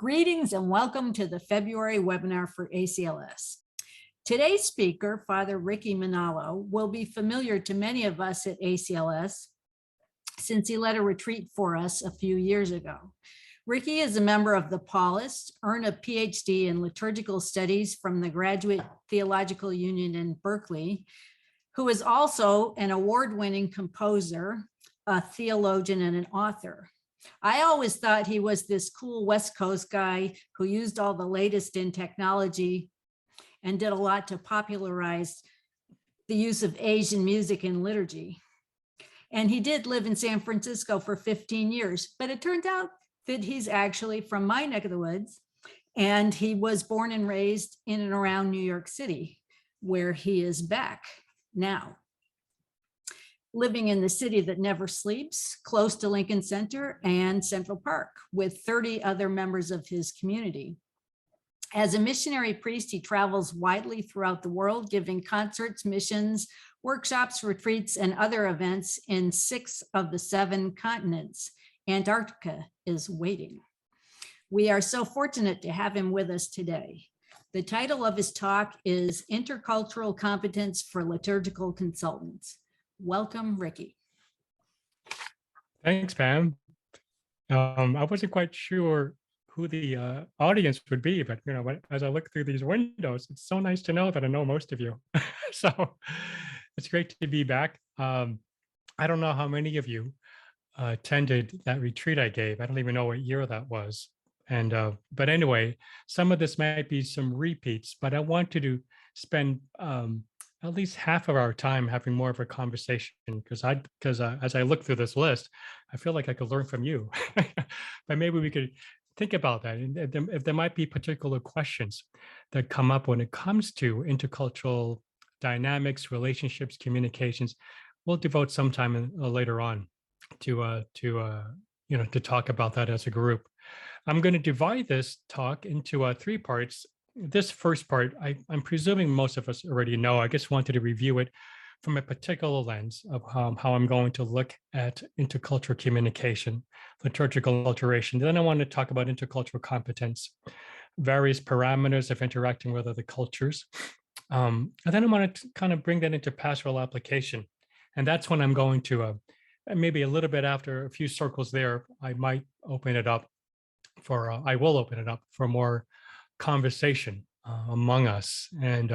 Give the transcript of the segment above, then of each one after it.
Greetings and welcome to the February webinar for ACLS. Today's speaker, Father Ricky Manalo, will be familiar to many of us at ACLS since he led a retreat for us a few years ago. Ricky is a member of the Paulist, earned a Ph.D. in liturgical studies from the Graduate Theological Union in Berkeley, who is also an award-winning composer, a theologian, and an author. I always thought he was this cool West Coast guy who used all the latest in technology and did a lot to popularize the use of Asian music in liturgy. And he did live in San Francisco for 15 years, but it turned out that he's actually from my neck of the woods, and he was born and raised in and around New York City, where he is back now, living in the city that never sleeps, close to Lincoln Center and Central Park, with 30 other members of his community. As a missionary priest, he travels widely throughout the world, giving concerts, missions, workshops, retreats, and other events in 6 of the 7 continents. Antarctica is waiting. We are so fortunate to have him with us today. The title of his talk is Intercultural Competence for Liturgical Consultants. Welcome, Ricky. Thanks, Pam. I wasn't quite sure who the audience would be, but as I look through these windows, it's so nice to know that I know most of you. So it's great to be back. I don't know how many of you attended that retreat I gave. I don't even know what year that was. And but anyway, some of this might be some repeats, but I wanted to spend at least half of our time having more of a conversation because as I look through this list, I feel like I could learn from you. But maybe we could think about that. And if there might be particular questions that come up when it comes to intercultural dynamics, relationships, communications, we'll devote some time later on to talk about that as a group. I'm going to divide this talk into 3 parts. This first part, I'm presuming most of us already know. I just wanted to review it from a particular lens of how I'm going to look at intercultural communication, liturgical alteration. Then I want to talk about intercultural competence, various parameters of interacting with other cultures. And then I want to kind of bring that into pastoral application. And that's when I'm going to, maybe a little bit after a few circles there, I might open it up for, I will open it up for more conversation among us, and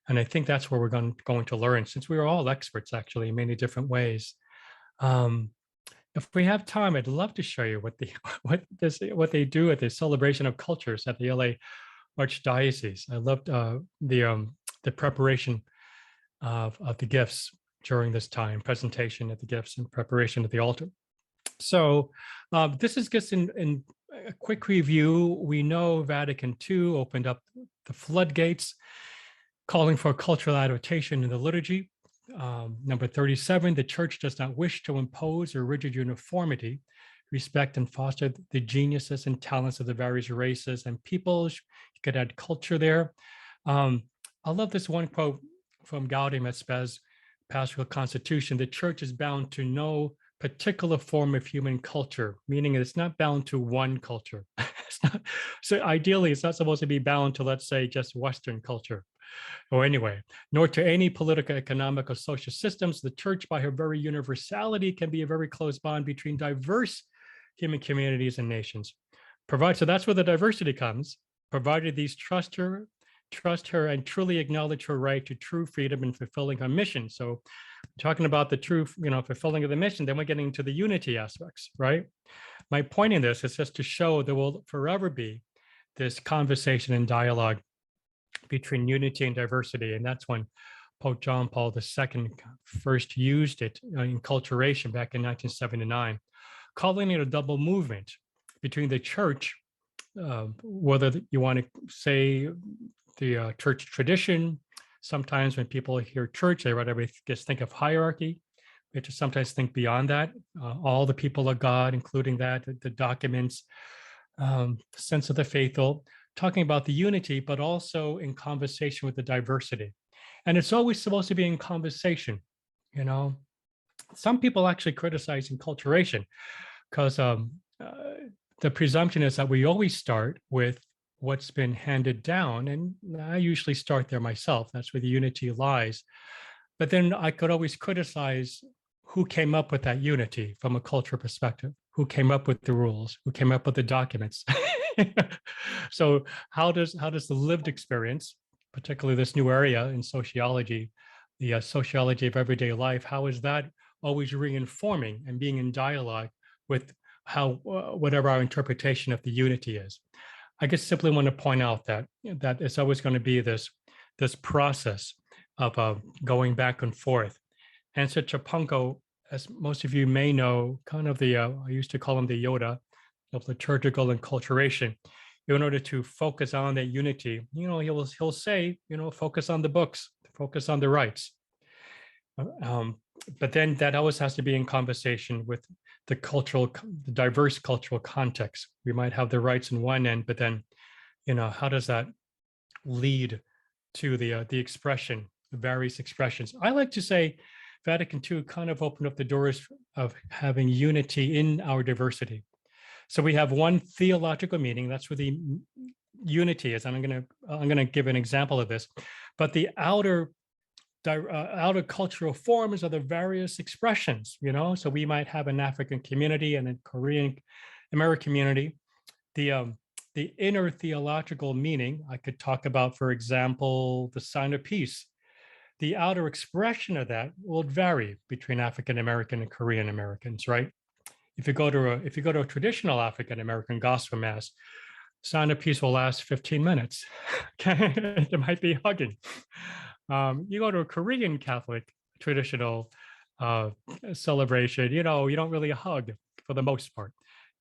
I think that's where we're going to learn, since we are all experts actually in many different ways. If we have time, I'd love to show you what they do at the celebration of cultures at the LA Archdiocese. I loved the preparation of the gifts during this time, presentation of the gifts and preparation of the altar. So this is just in a quick review. We know Vatican II opened up the floodgates, calling for cultural adaptation in the liturgy. Number 37, the church does not wish to impose a rigid uniformity, respect and foster the geniuses and talents of the various races and peoples. You could add culture there. I love this one quote from Gaudium et Spes, Pastoral Constitution. The church is bound to no particular form of human culture, meaning it's not bound to one culture. So ideally, it's not supposed to be bound to, let's say, just Western culture. Or anyway, nor to any political, economic, or social systems. The church, by her very universality, can be a very close bond between diverse human communities and nations. So that's where the diversity comes, provided these trust her and truly acknowledge her right to true freedom in fulfilling her mission. So talking about the true, fulfilling of the mission, then we're getting into the unity aspects, right? My point in this is just to show there will forever be this conversation and dialogue between unity and diversity. And that's when Pope John Paul II first used it in Culturation back in 1979, calling it a double movement between the church, whether you want to say the church tradition. Sometimes when people hear church, they rather just think of hierarchy. We have to sometimes think beyond that. All the people of God, including that, the documents, sense of the faithful, talking about the unity, but also in conversation with the diversity. And it's always supposed to be in conversation. Some people actually criticize enculturation because the presumption is that we always start with what's been handed down. And I usually start there myself. That's where the unity lies. But then I could always criticize who came up with that unity from a cultural perspective, who came up with the rules, who came up with the documents. So how does the lived experience, particularly this new area in sociology, the sociology of everyday life, how is that always reinforming and being in dialogue with how whatever our interpretation of the unity is? I just simply want to point out that it's always going to be this process of going back and forth. And so Chapunko, as most of you may know, kind of the I used to call him the Yoda of liturgical enculturation. In order to focus on that unity, he'll say, focus on the books, focus on the rites. But then that always has to be in conversation with the diverse cultural context. We might have the rights in one end, but then, how does that lead to the expression, the various expressions? I like to say Vatican II kind of opened up the doors of having unity in our diversity. So we have one theological meaning, that's where the unity is. And I'm gonna give an example of this, but the outer cultural forms are the various expressions, so we might have an African community and a Korean American community. The inner theological meaning, I could talk about, for example, the sign of peace. The outer expression of that will vary between African American and Korean Americans, right? If you go to a traditional African American gospel mass, sign of peace will last 15 minutes. There might be hugging. You go to a Korean Catholic traditional celebration, you don't really hug for the most part.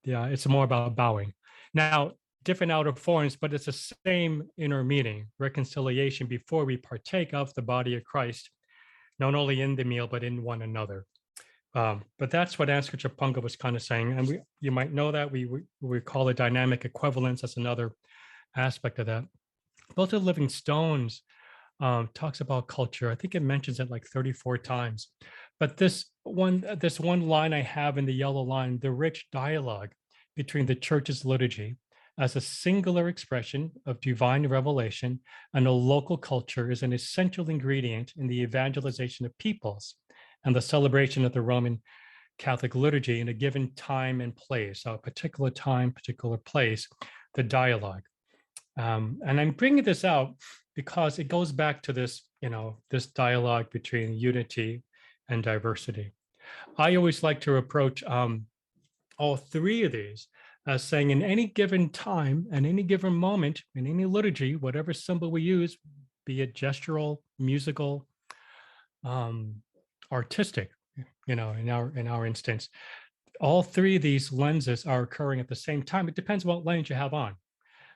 Yeah, it's more about bowing. Now, different outer forms, but it's the same inner meaning, reconciliation before we partake of the body of Christ, not only in the meal, but in one another. But that's what Ansgar Chapunga was kind of saying. And you might know that we call it dynamic equivalence. That's another aspect of that. Both of Living Stones talks about culture. I think it mentions it like 34 times. But this one line I have in the yellow line, the rich dialogue between the church's liturgy as a singular expression of divine revelation and a local culture is an essential ingredient in the evangelization of peoples and the celebration of the Roman Catholic liturgy in a given time and place, so a particular time, particular place, the dialogue. And I'm bringing this out because it goes back to this, this dialogue between unity and diversity. I always like to approach all three of these as saying in any given time and any given moment in any liturgy, whatever symbol we use, be it gestural, musical, artistic, in our instance, all three of these lenses are occurring at the same time. It depends what lens you have on.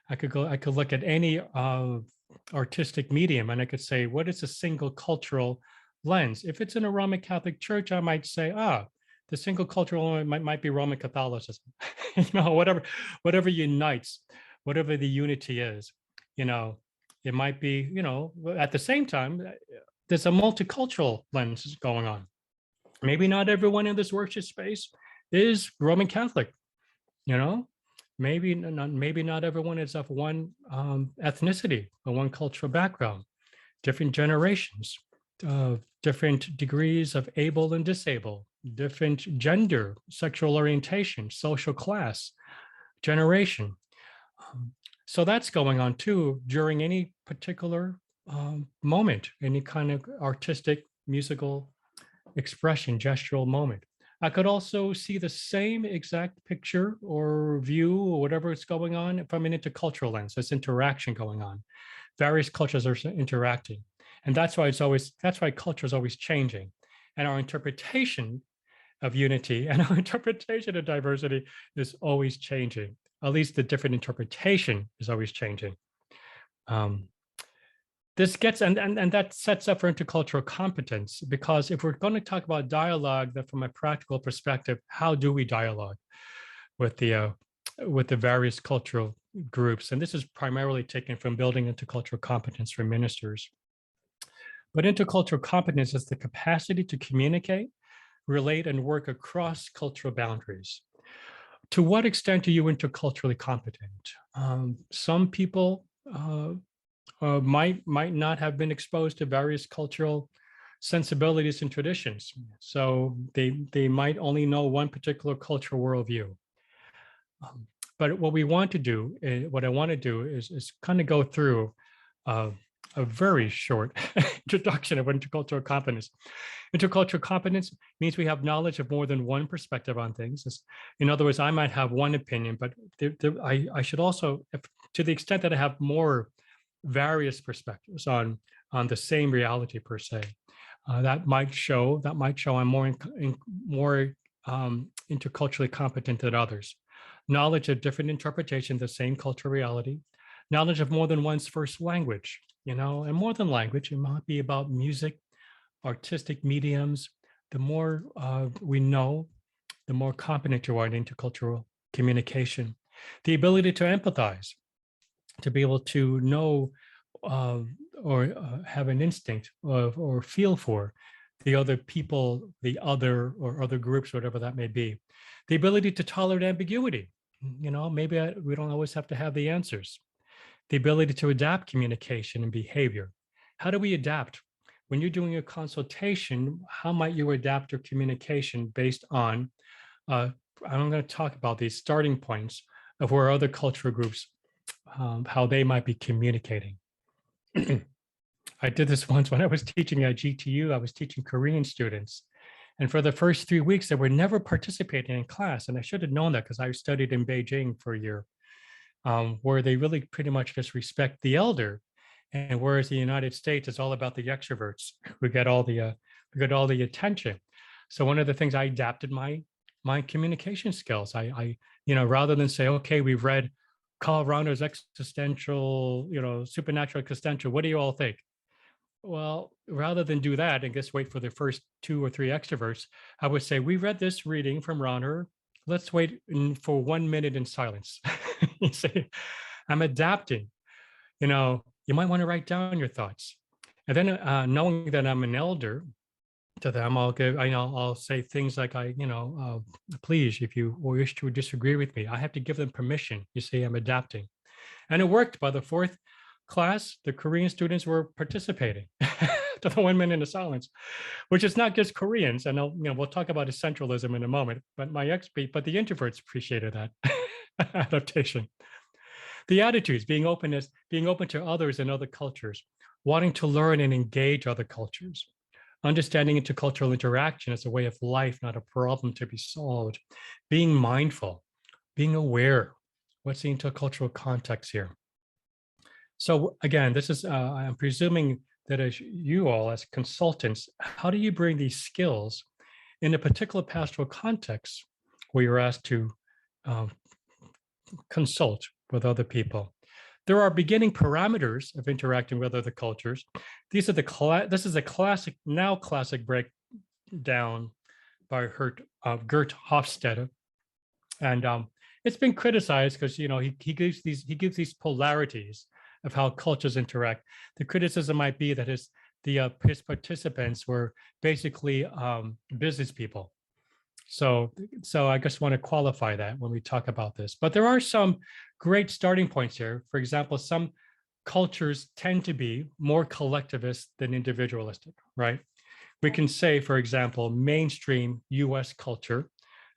I could look at any artistic medium and I could say, what is a single cultural lens? If it's in a Roman Catholic church, I might say, the single cultural might be Roman Catholicism. Whatever unites, whatever the unity is, it might be, at the same time, there's a multicultural lens going on. Maybe not everyone in this worship space is Roman Catholic, maybe not everyone is of one ethnicity or one cultural background, different generations, different degrees of able and disabled, different gender, sexual orientation, social class, generation. So that's going on too during any particular moment, any kind of artistic, musical expression, gestural moment. I could also see the same exact picture or view or whatever is going on from an intercultural lens. There's interaction going on. Various cultures are interacting. And that's why culture is always changing. And our interpretation of unity and our interpretation of diversity is always changing. At least the different interpretation is always changing. This gets, and that sets up for intercultural competence, because if we're going to talk about dialogue, that from a practical perspective, how do we dialogue with the various cultural groups? And this is primarily taken from building intercultural competence for ministers. But intercultural competence is the capacity to communicate, relate, and work across cultural boundaries. To what extent are you interculturally competent? Some people might not have been exposed to various cultural sensibilities and traditions, so they might only know one particular cultural worldview. But what we want to do, what I want to do is kind of go through a very short introduction of intercultural competence. Intercultural competence means we have knowledge of more than one perspective on things. In other words, I might have one opinion, but I should also, to the extent that I have more various perspectives on the same reality per se, that might show I'm more interculturally competent than others. Knowledge of different interpretations of the same cultural reality, knowledge of more than one's first language, and more than language, it might be about music, artistic mediums. The more we know, the more competent you are in intercultural communication. The ability to empathize, to be able to know or have an instinct or feel for the other people, the other or other groups, whatever that may be. The ability to tolerate ambiguity. Maybe we don't always have to have the answers. The ability to adapt communication and behavior. How do we adapt? When you're doing a consultation, how might you adapt your communication based on, I'm going to talk about these starting points of where other cultural groups, how they might be communicating. I did this once when I was teaching at GTU. I was teaching Korean students. And for the first 3 weeks, they were never participating in class. And I should have known that because I studied in Beijing for a year, where they really pretty much just respect the elder. And whereas the United States is all about the extroverts, we get all the attention. So one of the things I adapted my communication skills. I rather than say, okay, we've read Carl Rauner's existential, supernatural existential. What do you all think? Well, rather than do that and just wait for the first 2 or 3 extroverts, I would say, we read this reading from Rauner. Let's wait for 1 minute in silence. You see, I'm adapting. You might want to write down your thoughts. And then knowing that I'm an elder to them, I'll say things like, please, if you wish to disagree with me, I have to give them permission. You see, I'm adapting. And it worked. By the 4th class, the Korean students were participating to the 1 minute of silence, which is not just Koreans. And we'll talk about essentialism in a moment, but but the introverts appreciated that adaptation. The attitudes, being open to others and other cultures, wanting to learn and engage other cultures, understanding intercultural interaction as a way of life, not a problem to be solved, being mindful, being aware. What's the intercultural context here? So again, this is, I'm presuming that as you all, as consultants, how do you bring these skills in a particular pastoral context where you're asked to consult with other people? There are beginning parameters of interacting with other cultures. This is a classic breakdown by Gert Hofstede, and it's been criticized because he gives these polarities of how cultures interact. The criticism might be that his participants were basically business people. So I just want to qualify that when we talk about this. But there are some great starting points here. For example, some cultures tend to be more collectivist than individualistic, right? We can say, for example, mainstream US culture.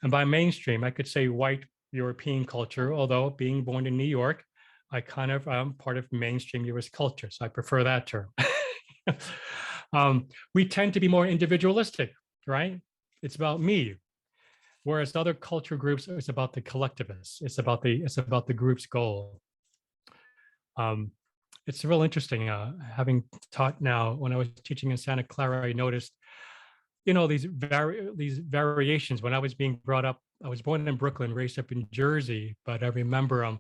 And by mainstream, I could say white European culture, although being born in New York, I kind of am part of mainstream US culture. So I prefer that term. We tend to be more individualistic, right? It's about me. Whereas other culture groups, it's about the collectivists. It's about the group's goal. It's real interesting. Having taught now, when I was teaching in Santa Clara, I noticed, these variations. When I was being brought up, I was born in Brooklyn, raised up in Jersey, but I remember,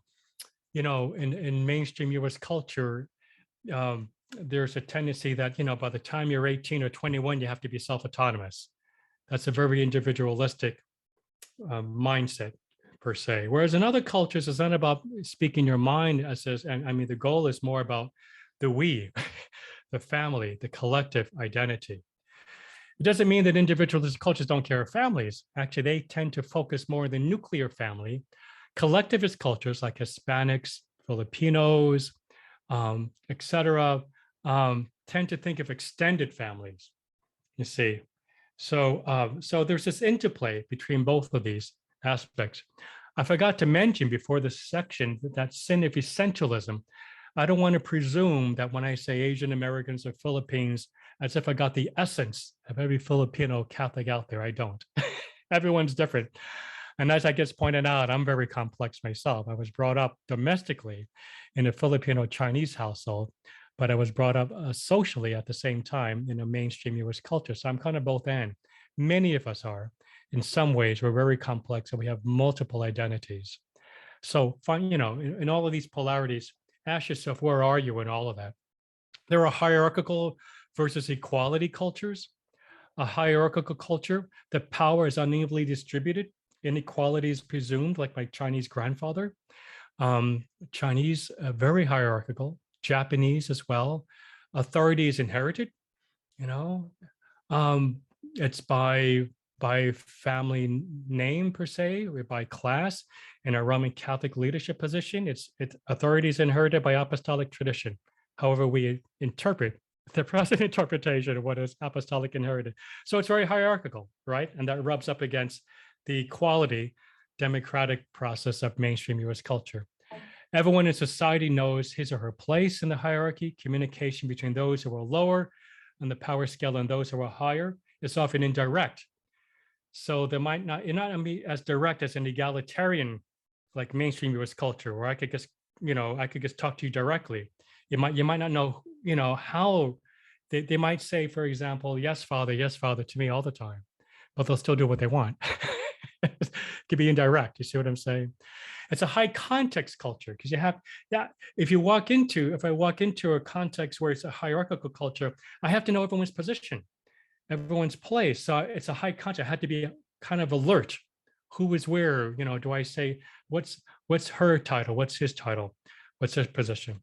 in mainstream U.S. culture, there's a tendency that, by the time you're 18 or 21, you have to be self-autonomous. That's a very individualistic mindset per se. Whereas in other cultures, it's not about speaking your mind the goal is more about the we, the family, the collective identity. It doesn't mean that individualist cultures don't care of families. Actually, they tend to focus more on the nuclear family. Collectivist cultures like Hispanics, Filipinos, etc., tend to think of extended families, you see. So there's this interplay between both of these aspects. I forgot to mention before this section that sin of essentialism. I don't want to presume that when I say Asian Americans or Philippines, as if I got the essence of every Filipino Catholic out there. I don't. Everyone's different. And as I gets pointed out, I'm very complex myself. I was brought up domestically in a Filipino Chinese household, but I was brought up socially at the same time in a mainstream US culture. So I'm kind of both and. Many of us are. In some ways, we're very complex and we have multiple identities. So, in all of these polarities, ask yourself, where are you in all of that? There are hierarchical versus equality cultures. A hierarchical culture, the power is unevenly distributed. Inequality is presumed, like my Chinese grandfather. Chinese, very hierarchical. Japanese as well. Authority is inherited. It's by family name per se, or by class. In a Roman Catholic leadership position, it's authority is inherited by apostolic tradition. However, we interpret the present interpretation of what is apostolic inherited. So it's very hierarchical, right? And that rubs up against the equality democratic process of mainstream US culture. Everyone in society knows his or her place in the hierarchy. Communication between those who are lower on the power scale and those who are higher is often indirect. So there might not, you're not going to be as direct as an egalitarian, like mainstream US culture, where I could just talk to you directly. You might not know, how they might say, for example, yes, father to me all the time, but they'll still do what they want. It could be indirect. You see what I'm saying? It's a high context culture because you have that. If I walk into a context where it's a hierarchical culture, I have to know everyone's position, everyone's place. So it's a high context. I had to be kind of alert. Who is where? Do I say what's her title? What's his title? What's his position?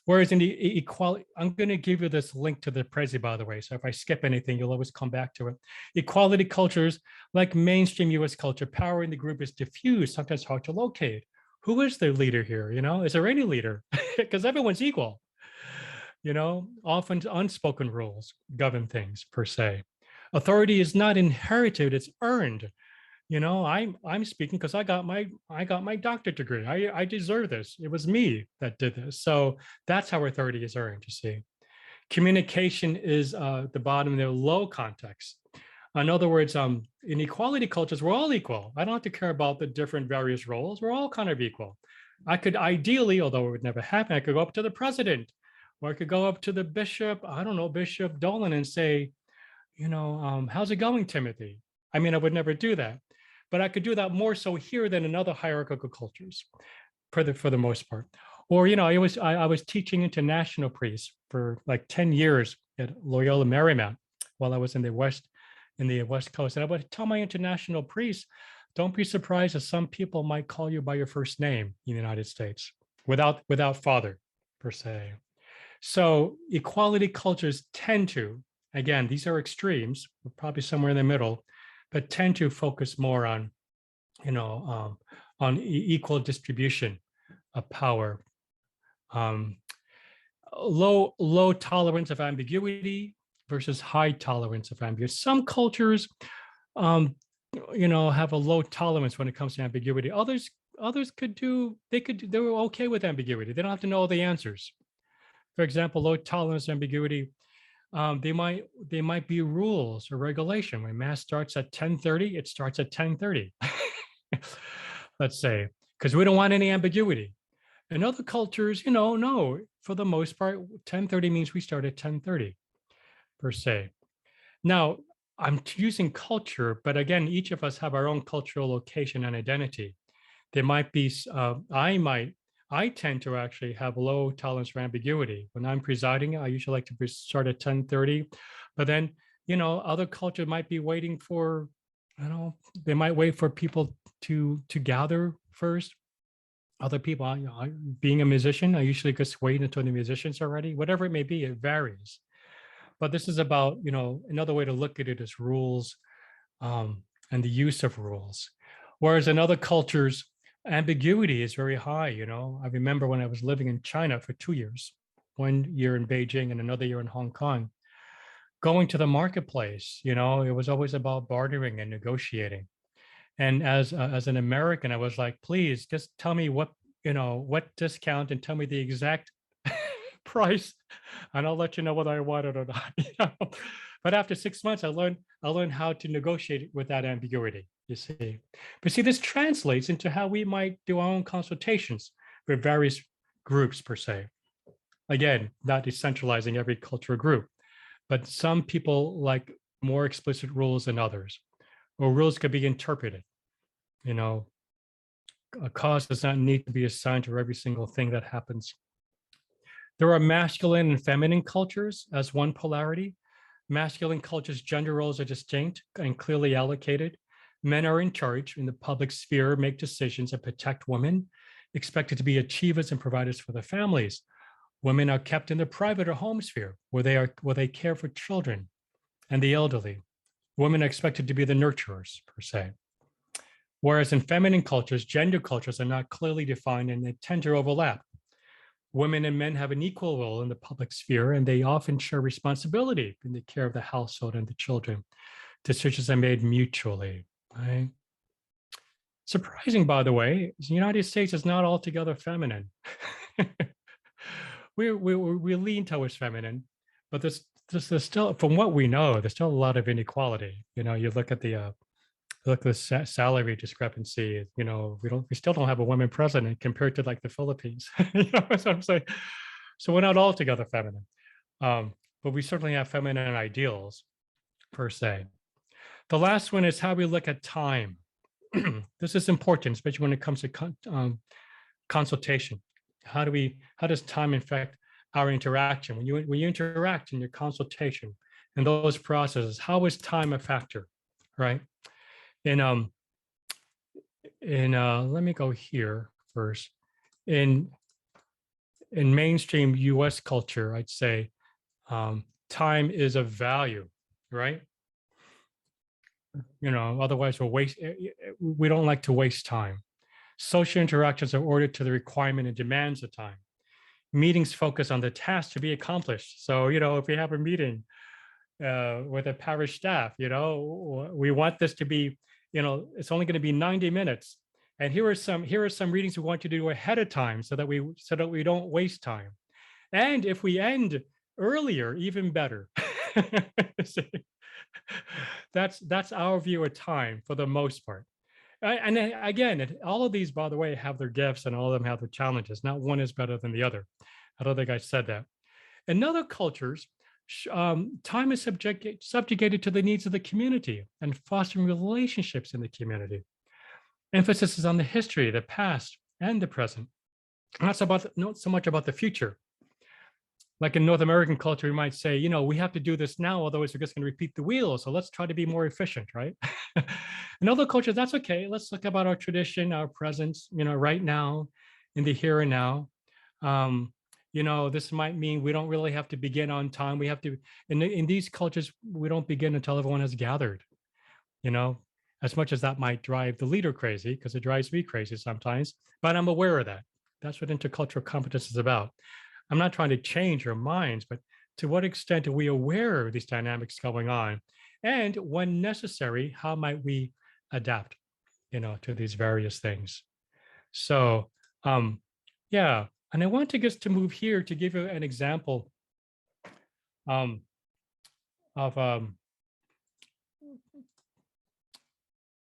Whereas in the equality, I'm going to give you this link to the Prezi, by the way. So if I skip anything, you'll always come back to it. Equality cultures, like mainstream US culture, power in the group is diffused, sometimes hard to locate. Who is the leader here? Is there any leader? Because everyone's equal. Often unspoken rules govern things per se. Authority is not inherited, it's earned. I'm speaking because I got my doctorate degree. I deserve this. It was me that did this. So that's how authority is earned, you see. Communication is the bottom of the low context. In other words, in equality cultures, we're all equal. I don't have to care about the different various roles. We're all kind of equal. I could ideally, although it would never happen, I could go up to the president, or I could go up to the bishop, Bishop Dolan, and say, how's it going, Timothy? I mean, I would never do that. But I could do that more so here than in other hierarchical cultures, for the most part. Or I was teaching international priests for like 10 years at Loyola Marymount while I was in the West Coast, and I would tell my international priests, don't be surprised if some people might call you by your first name in the United States without father per se. So equality cultures tend to, again, these are extremes, we're probably somewhere in the middle, but tend to focus more on, equal distribution of power. Low tolerance of ambiguity versus high tolerance of ambiguity. Some cultures, have a low tolerance when it comes to ambiguity. Others they were okay with ambiguity. They don't have to know all the answers. For example, low tolerance ambiguity. They might be rules or regulation. When mass starts at 10:30, it starts at 10:30. Let's say, because we don't want any ambiguity. In other cultures, no, for the most part, 10:30 means we start at 10:30 per se. Now, I'm using culture, but again, each of us have our own cultural location and identity. There might be, I tend to actually have low tolerance for ambiguity. When I'm presiding, I usually like to start at 10:30, but then, other culture might be waiting for, they might wait for people to gather first. Other people, being a musician, I usually just wait until the musicians are ready. Whatever it may be, it varies. But this is about, another way to look at it is rules, and the use of rules. Whereas in other cultures, ambiguity is very high. I remember when I was living in China for 2 years, 1 year in Beijing and another year in Hong Kong, going to the marketplace, it was always about bartering and negotiating. And as an American, I was like, please just tell me what discount and tell me the exact price, and I'll let you know whether I want it or not. But after 6 months, I learned how to negotiate with that ambiguity, you see. But see, this translates into how we might do our own consultations with various groups per se. Again, not decentralizing every cultural group, but some people like more explicit rules than others, or rules could be interpreted. A cause does not need to be assigned to every single thing that happens. There are masculine and feminine cultures as one polarity. Masculine cultures, gender roles are distinct and clearly allocated. Men are in charge in the public sphere, make decisions and protect women, expected to be achievers and providers for their families. Women are kept in the private or home sphere where they care for children and the elderly. Women are expected to be the nurturers per se. Whereas in feminine cultures, gender cultures are not clearly defined and they tend to overlap. Women and men have an equal role in the public sphere, and they often share responsibility in the care of the household and the children. Decisions are made mutually, right? Surprising, by the way, the United States is not altogether feminine. we lean towards feminine, but there's still, from what we know, there's still a lot of inequality. You look at the salary discrepancy. We still don't have a woman president compared to like the Philippines. That's what I'm saying. So we're not altogether feminine, but we certainly have feminine ideals per se. The last one is how we look at time. This is important, especially when it comes to consultation. How does time affect our interaction? When you interact in your consultation and those processes, how is time a factor, right? Let me go here first. In mainstream US culture, I'd say time is of value, right? Otherwise we don't like to waste time. Social interactions are ordered to the requirement and demands of time. Meetings focus on the task to be accomplished. So, if we have a meeting with a parish staff, we want this to be, it's only going to be 90 minutes. And here are some readings we want you to do ahead of time so that we don't waste time. And if we end earlier, even better. That's our view of time for the most part. And again, all of these, by the way, have their gifts and all of them have their challenges. Not one is better than the other. I don't think I said that. In other cultures, time is subjugated to the needs of the community and fostering relationships in the community. Emphasis is on the history, the past, and the present. Not so much about the future. Like in North American culture, we might say, we have to do this now, otherwise we're just going to repeat the wheel. So let's try to be more efficient, right? In other cultures, that's okay. Let's look about our tradition, our presence, right now, in the here and now. This might mean we don't really have to begin on time. We have to, in these cultures, we don't begin until everyone has gathered, as much as that might drive the leader crazy, because it drives me crazy sometimes, but I'm aware of that. That's what intercultural competence is about. I'm not trying to change our minds, but to what extent are we aware of these dynamics going on? And when necessary, how might we adapt, to these various things? So, yeah. And I want to just to move here to give you an example of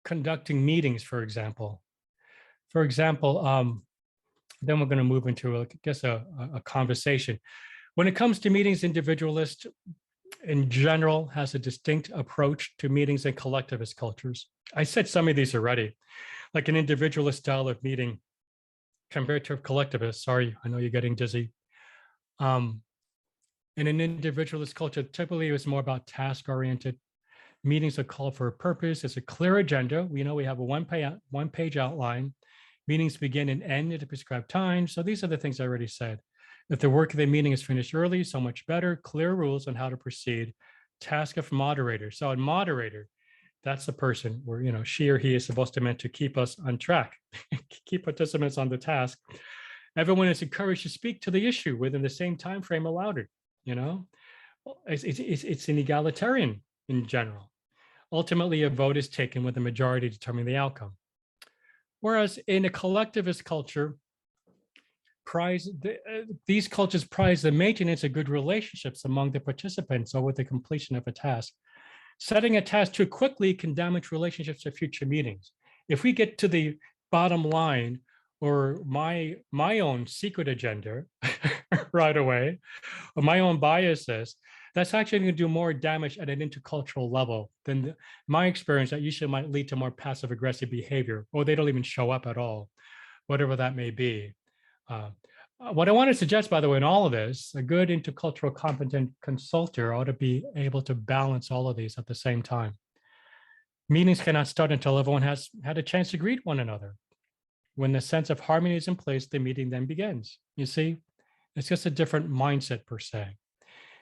conducting meetings, for example. Then we're going to move into, I guess, a conversation. When it comes to meetings, individualist in general has a distinct approach to meetings in collectivist cultures. I said some of these already, like an individualist style of meeting compared to a collectivist. Sorry, I know you're getting dizzy. In an individualist culture, typically it was more about task-oriented. Meetings are called for a purpose. It's a clear agenda. We know we have a one-page outline. Meetings begin and end at a prescribed time. So these are the things I already said. If the work of the meeting is finished early, so much better. Clear rules on how to proceed. Task of moderator. So a moderator, that's the person where, she or he is supposed to meant to keep us on track, keep participants on the task. Everyone is encouraged to speak to the issue within the same time frame allowed. It's an egalitarian in general. Ultimately, a vote is taken with the majority determining the outcome. Whereas in a collectivist culture, these cultures prize the maintenance of good relationships among the participants over the completion of a task. Setting a task too quickly can damage relationships at future meetings. If we get to the bottom line or my own secret agenda right away, or my own biases, that's actually going to do more damage at an intercultural level than my experience that usually might lead to more passive aggressive behavior, or they don't even show up at all, whatever that may be. What I want to suggest, by the way, in all of this, a good intercultural competent consultant ought to be able to balance all of these at the same time. Meetings cannot start until everyone has had a chance to greet one another. When the sense of harmony is in place, the meeting then begins. You see, it's just a different mindset per se.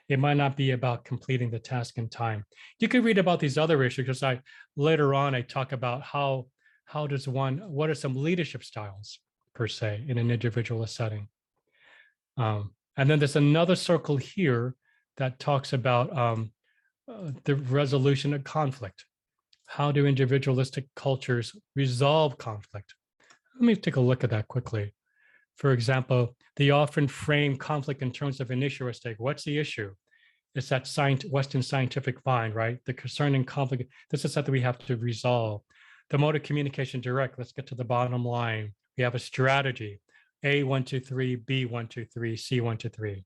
It might not be about completing the task in time. You could read about these other issues because later on I talk about what are some leadership styles per se in an individualist setting. And then there's another circle here that talks about the resolution of conflict. How do individualistic cultures resolve conflict? Let me take a look at that quickly. For example, they often frame conflict in terms of an issue or stake. What's the issue? It's that Western scientific mind, right? The concerning conflict. This is something we have to resolve. The mode of communication direct. Let's get to the bottom line. We have a strategy. A 1 2 3, B 1 2 3, C 1 2 3.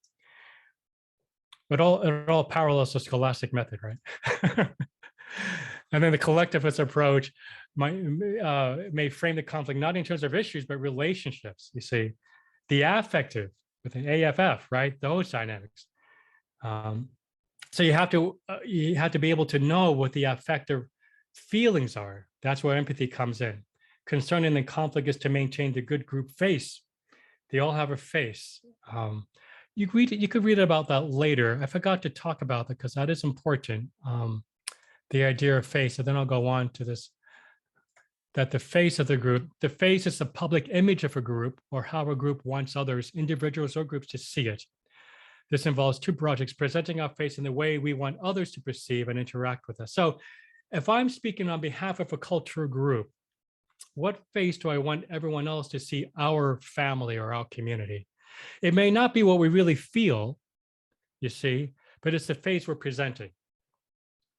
But it all parallels the scholastic method, right? And then the collectivist approach may frame the conflict not in terms of issues, but relationships. You see, the affective with an AFF, right? Those dynamics. So you have to be able to know what the affective feelings are. That's where empathy comes in. Concerning the conflict is to maintain the good group face. They all have a face. You could read about that later. I forgot to talk about that because that is important. The idea of face, and then I'll go on to this, that the face of the group, the face is the public image of a group or how a group wants others, individuals or groups to see it. This involves two projects, presenting our face in the way we want others to perceive and interact with us. So if I'm speaking on behalf of a cultural group, what face do I want everyone else to see our family or our community? It may not be what we really feel, you see, but it's the face we're presenting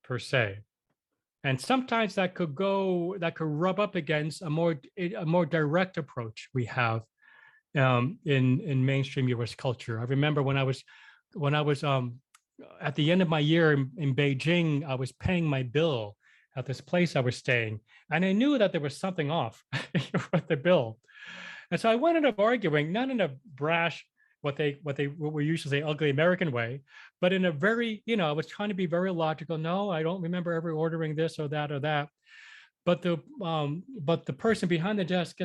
per se. And sometimes that could rub up against a more direct approach we have in mainstream U.S. culture. I remember when I was at the end of my year in Beijing, I was paying my bill at this place I was staying, and I knew that there was something off with the bill. And so I ended up arguing, not in a brash, what we usually say ugly American way, but in a very, I was trying to be very logical. No, I don't remember ever ordering this or that or that. But the person behind the desk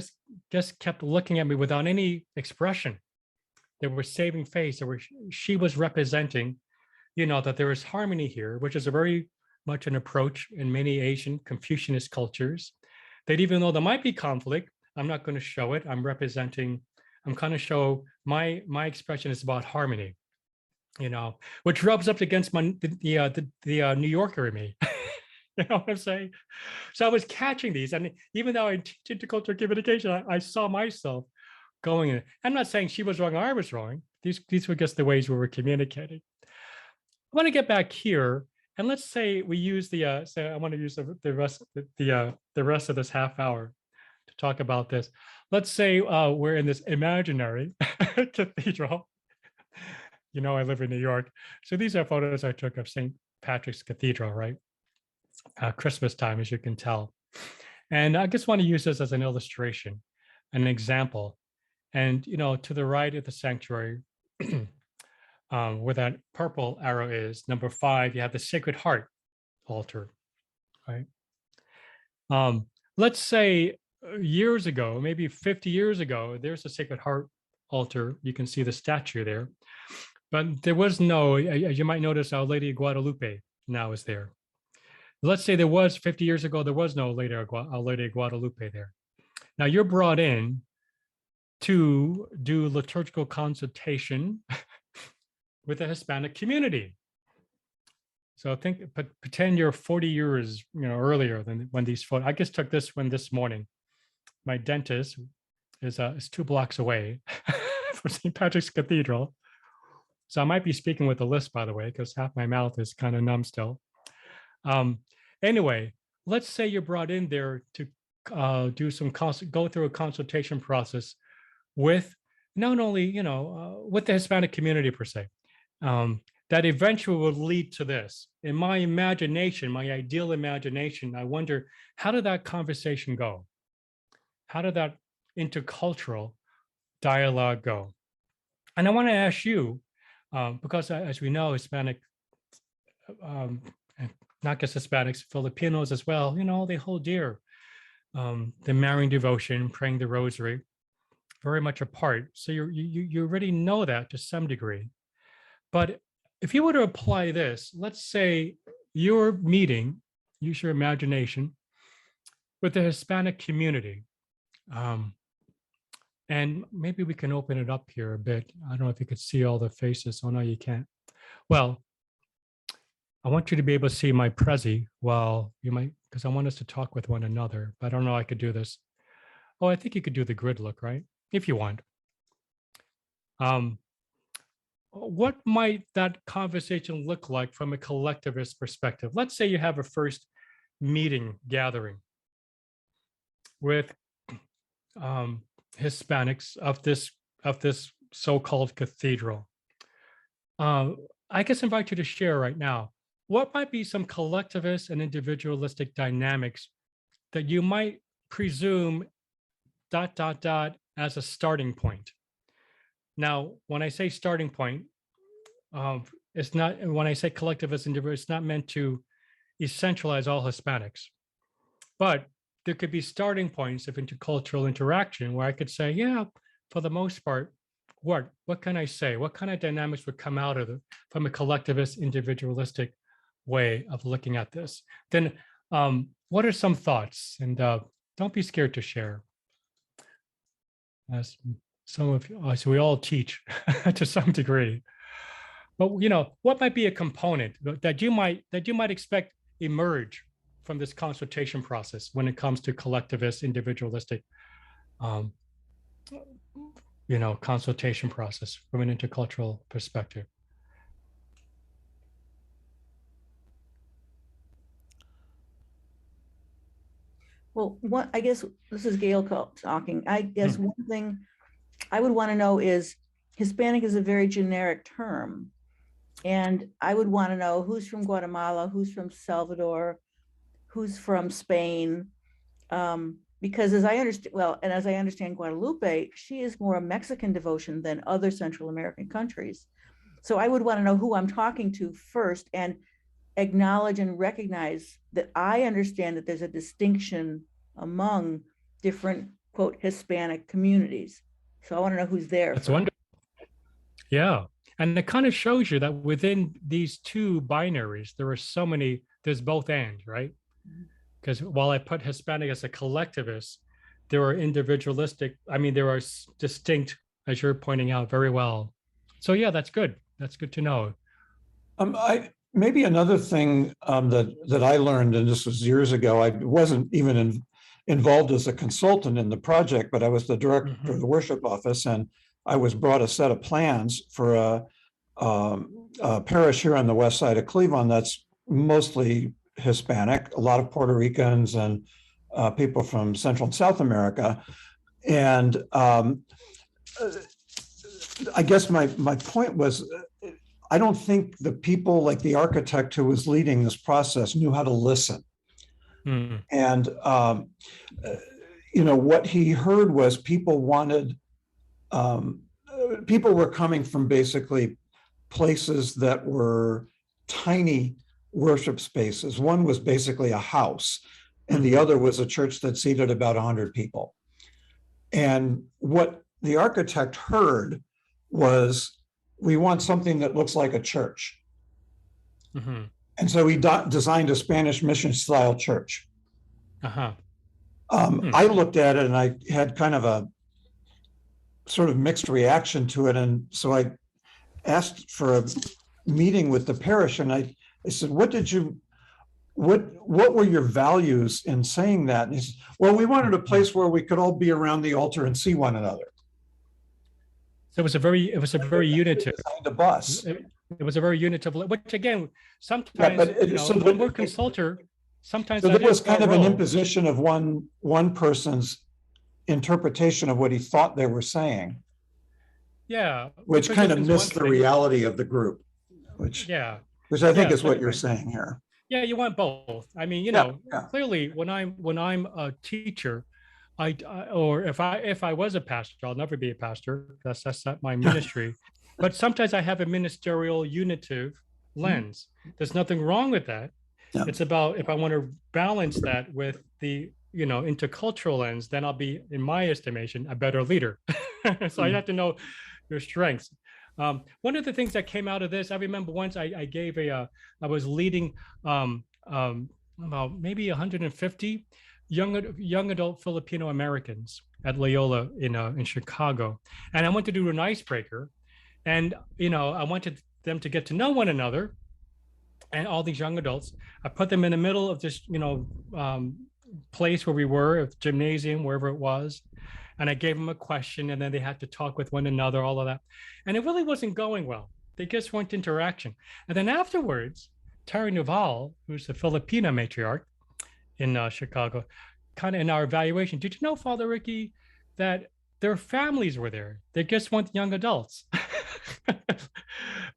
just kept looking at me without any expression. They were saving face. She was representing, that there is harmony here, which is a very much an approach in many Asian Confucianist cultures. That even though there might be conflict, I'm not going to show it. I'm kind of show my expression is about harmony, which rubs up against the New Yorker in me. You know what I'm saying? So I was catching these, and even though I teach intercultural communication, I saw myself going in. I'm not saying she was wrong or I was wrong. These were just the ways we were communicating. I want to get back here, and let's say we use the. So I want to use the rest of this half hour to talk about this. Let's say we're in this imaginary cathedral. I live in New York, so these are photos I took of St. Patrick's Cathedral, right? Christmas time, as you can tell. And I just want to use this as an illustration, an example. And, to the right of the sanctuary, where that purple arrow is, number 5, you have the Sacred Heart altar, right? Let's say years ago, maybe 50 years ago, there's a Sacred Heart altar, you can see the statue there. But there was no, as you might notice, Our Lady of Guadalupe now is there. Let's say there was 50 years ago, there was no Our Lady of Guadalupe there. Now you're brought in to do liturgical consultation with the Hispanic community. So pretend you're 40 years, earlier than when these photos. I just took this one this morning. My dentist is 2 blocks away from St. Patrick's Cathedral. So I might be speaking with a lisp, by the way, because half my mouth is kind of numb still. Anyway, let's say you're brought in there to go through a consultation process with not only, with the Hispanic community per se, that eventually will lead to this. In my imagination, my ideal imagination, I wonder, how did that conversation go? How did that intercultural dialogue go? And I want to ask you, because as we know, Hispanic, not just Hispanics, Filipinos as well, they hold dear the marrying devotion, praying the rosary, very much a part. So you already know that to some degree. But if you were to apply this, let's say you're meeting, use your imagination, with the Hispanic community. And maybe we can open it up here a bit. I don't know if you could see all the faces. Oh, no, you can't. Well, I want you to be able to see my Prezi while you might, because I want us to talk with one another, but I don't know I could do this. Oh, I think you could do the grid look, right? If you want. What might that conversation look like from a collectivist perspective? Let's say you have a first meeting gathering with Hispanics of this so-called cathedral. I guess invite you to share right now, what might be some collectivist and individualistic dynamics that you might presume ... as a starting point? Now, when I say starting point, it's not, when I say collectivist individual, it's not meant to essentialize all Hispanics, but there could be starting points of intercultural interaction where I could say, yeah, for the most part, what can I say? What kind of dynamics would come out of it from a collectivist, individualistic way of looking at this? Then what are some thoughts? And don't be scared to share. As some of us, we all teach to some degree. But what might be a component that you might expect emerge from this consultation process when it comes to collectivist, individualistic, consultation process from an intercultural perspective? Well, I guess this is Gail talking. I guess one thing I would want to know is Hispanic is a very generic term. And I would want to know who's from Guatemala, who's from Salvador, who's from Spain. Because as I understand Guadalupe, she is more a Mexican devotion than other Central American countries. So I would want to know who I'm talking to first and acknowledge and recognize that I understand that there's a distinction among different, quote, Hispanic communities. So I want to know who's there. That's wonderful. Yeah. And it kind of shows you that within these two binaries, there are so many, there's both and, right? Because while I put Hispanic as a collectivist, there are individualistic, there are distinct, as you're pointing out very well. So yeah, that's good. That's good to know. Maybe another thing that I learned, and this was years ago, I wasn't even involved as a consultant in the project, but I was the director of the worship office, and I was brought a set of plans for a parish here on the west side of Cleveland that's mostly Hispanic, a lot of Puerto Ricans and people from Central and South America. And I guess my point was, I don't think the people, like the architect who was leading this process, knew how to listen. And what he heard was people were coming from basically places that were tiny worship spaces. One was basically a house, and the other was a church that seated about 100 people. And what the architect heard was, we want something that looks like a church. Mm-hmm. And so he designed a Spanish mission style church. Uh-huh. I looked at it and I had kind of a sort of mixed reaction to it. And so I asked for a meeting with the parish, and I said, what were your values in saying that? And he said, well, we wanted a place where we could all be around the altar and see one another. So it was a very unitive. The bus. It was a very unitive, which again, sometimes, when we're consulter, sometimes so that there was is kind our of an role. imposition of one person's interpretation of what he thought they were saying. Yeah. Which kind of Imposition's missed one the thing. reality of the group, which Yeah. I think Yeah, is what you're definitely. saying here. Yeah, you want both. I mean, Yeah. clearly when I'm a teacher, or if I was a pastor, I'll never be a pastor. That's not my ministry. But sometimes I have a ministerial unitive lens. There's nothing wrong with that. Yeah. It's about, if I want to balance that with the intercultural lens, then I'll be, in my estimation, a better leader. So I have to know your strengths. One of the things that came out of this, I remember once I gave I was leading about maybe 150 young adult Filipino Americans at Loyola in Chicago, and I went to do an icebreaker, and I wanted them to get to know one another, and all these young adults. I put them in the middle of this place where we were, a gymnasium, wherever it was. And I gave them a question, and then they had to talk with one another, all of that. And it really wasn't going well. They just weren't interaction. And then afterwards, Terry Naval, who's the Filipina matriarch in Chicago, kind of in our evaluation, did you know, Father Ricky, that their families were there? They just weren't young adults.